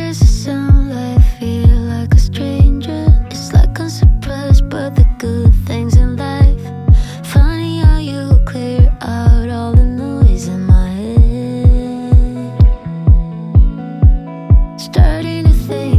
does it sound like? Feel like a stranger. It's like I'm surprised by the good things in life. Funny how you clear out all the noise in my head. Starting to think